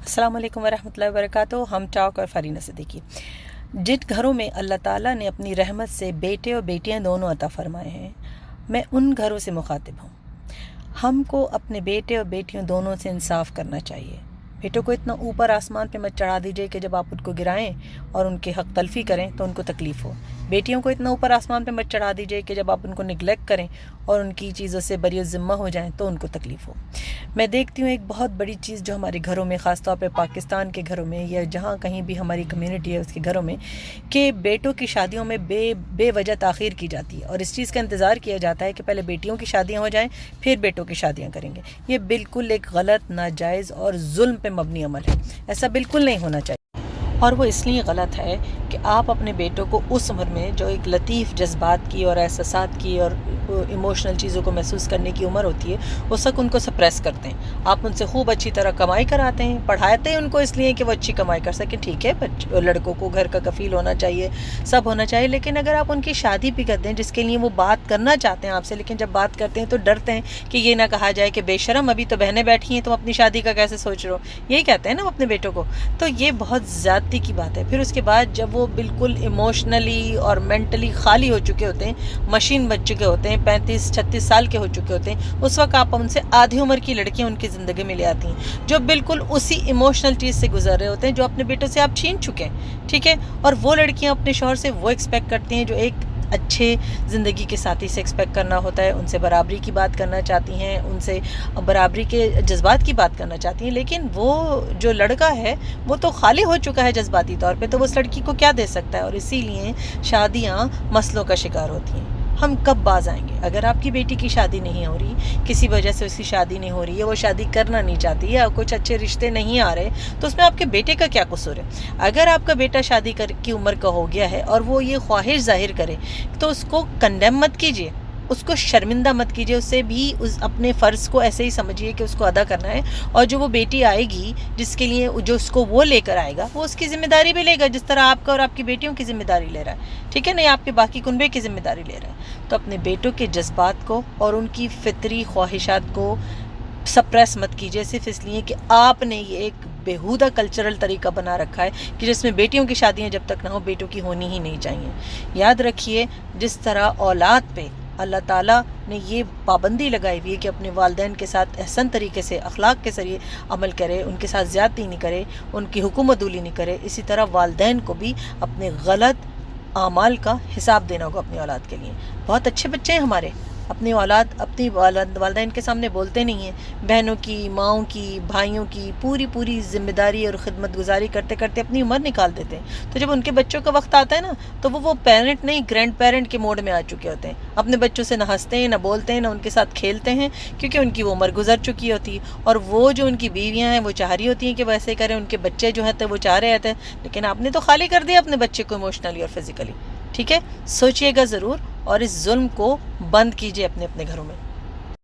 अस्सलाम वालेकुम वरहमतुल्लाहि वबरकातुहू। हम चौक और फरीना सिद्दीकी। जिन घरों में अल्लाह ताला ने अपनी रहमत से बेटे और बेटियां दोनों अता फरमाए हैं, मैं उन घरों से मुखातिब हूँ। हमको अपने बेटे और बेटियों दोनों से इंसाफ करना चाहिए। बेटों को इतना ऊपर आसमान पे मत चढ़ा दीजिए कि जब आप उनको गिराएं और उनके हक तलफी करें तो उनको तकलीफ़ हो। बेटियों को इतना ऊपर आसमान पे मत चढ़ा दीजिए कि जब आप उनको निगलेक्ट करें और उनकी चीज़ों से बरी ज़िम्मा हो जाएं तो उनको तकलीफ़ हो। मैं देखती हूँ एक बहुत बड़ी चीज़ जो हमारे घरों में, ख़ास तौर पे पाकिस्तान के घरों में या जहाँ कहीं भी हमारी कम्युनिटी है उसके घरों में, कि बेटों की शादियों में बेवजह ताख़ीर की जाती है और इस चीज़ का इंतज़ार किया जाता है कि पहले बेटियों की शादियाँ हो जाएँ फिर बेटों की शादियाँ करेंगे। ये बिल्कुल एक गलत, नाजायज़ और जुल्म पे मबनी अमल है। ऐसा बिल्कुल नहीं होना चाहिए। और वो इसलिए गलत है कि आप अपने बेटों को उस उम्र में, जो एक लतीफ़ जज्बात की और एहसासात की और इमोशनल चीज़ों को महसूस करने की उम्र होती है, उस वक्त उनको सप्रेस करते हैं। आप उनसे खूब अच्छी तरह कमाई कराते हैं, पढ़ाते हैं उनको इसलिए कि वो अच्छी कमाई कर सकें। ठीक है, लड़कों को घर का कफ़ील होना चाहिए, सब होना चाहिए, लेकिन अगर आप उनकी शादी भी करते हैं जिसके लिए वो बात करना चाहते हैं आपसे, लेकिन जब बात करते हैं तो डरते हैं कि ये ना कहा जाए कि बेशरम, अभी तो बहनें बैठी हैं, तुम अपनी शादी का कैसे सोच रहे हो, यही कहते हैं ना अपने बेटों को। तो ये बहुत ज़्यादती की बात है। फिर उसके बाद जब वो बिल्कुल इमोशनली और मेंटली खाली हो चुके होते हैं, मशीन बन चुके होते हैं, 35-36 साल के हो चुके होते हैं, उस वक्त आप उनसे आधी उम्र की लड़कियां उनकी ज़िंदगी में ले आती हैं जो बिल्कुल उसी इमोशनल चीज़ से गुजर रहे होते हैं जो अपने बेटों से आप छीन चुके हैं। ठीक है, और वो लड़कियां अपने शौहर से वो एक्सपेक्ट करती हैं जो एक अच्छे ज़िंदगी के साथी से एक्सपेक्ट करना होता है। उनसे बराबरी की बात करना चाहती हैं, उनसे बराबरी के जज्बात की बात करना चाहती हैं, लेकिन वो जो लड़का है वो तो खाली हो चुका है जज्बाती तौर पे, तो वो उस लड़की को क्या दे सकता है। और इसीलिए शादियाँ मसलों का शिकार होती हैं। हम कब बाज आएंगे? अगर आपकी बेटी की शादी नहीं हो रही, किसी वजह से उसकी शादी नहीं हो रही है, वो शादी करना नहीं चाहती या कुछ अच्छे रिश्ते नहीं आ रहे, तो उसमें आपके बेटे का क्या कसूर है? अगर आपका बेटा शादी कर की उम्र का हो गया है और वो ये ख्वाहिश जाहिर करे तो उसको कंडेम मत कीजिए, उसको शर्मिंदा मत कीजिए। उससे भी उस अपने फ़र्ज़ को ऐसे ही समझिए कि उसको अदा करना है, और जो वो बेटी आएगी जिसके लिए, जो उसको वो लेकर आएगा, वो उसकी ज़िम्मेदारी भी लेगा जिस तरह आपका और आपकी बेटियों की ज़िम्मेदारी ले रहा है। ठीक है, नहीं आपके बाकी कुनबे की ज़िम्मेदारी ले रहा है। तो अपने बेटों के जज्बात को और उनकी फ़ितरी ख्वाहिशात को सप्रेस मत कीजिए सिर्फ इसलिए कि आपने ये एक बेहुदा कल्चरल तरीका बना रखा है कि जिसमें बेटियों की शादियां जब तक ना हो बेटों की होनी ही नहीं चाहिए। याद रखिए, जिस तरह औलाद पे अल्लाह ताला ने ये पाबंदी लगाई हुई है कि अपने वालिदैन के साथ एहसन तरीके से, अखलाक के ज़रिए अमल करे, उनके साथ ज़्यादती नहीं करे, उनकी हुकूमतूली नहीं करे, इसी तरह वालिदैन को भी अपने गलत आमाल का हिसाब देना होगा अपनी औलाद के लिए। बहुत अच्छे बच्चे हैं हमारे, अपनी औलाद अपनी वालिदैन के सामने बोलते नहीं हैं। बहनों की, माओं की, भाइयों की पूरी ज़िम्मेदारी और ख़िदमत गुजारी करते करते अपनी उम्र निकाल देते हैं। तो जब उनके बच्चों का वक्त आता है ना, तो वो पेरेंट नहीं, ग्रैंड पेरेंट के मोड में आ चुके होते हैं। अपने बच्चों से ना हंसते हैं, ना बोलते हैं, ना उनके साथ खेलते हैं, क्योंकि उनकी वो उम्र गुजर चुकी होती है। और वो जो उनकी बीवियाँ हैं वो चाह रही होती हैं कि वैसे करें, उनके बच्चे जो हैं तो वो चाह रहे होते हैं, लेकिन आपने तो खाली कर दिया अपने बच्चे को इमोशनली और फिज़िकली। ठीक है, सोचिएगा ज़रूर और इस जुल्म को बंद कीजिए अपने अपने घरों में।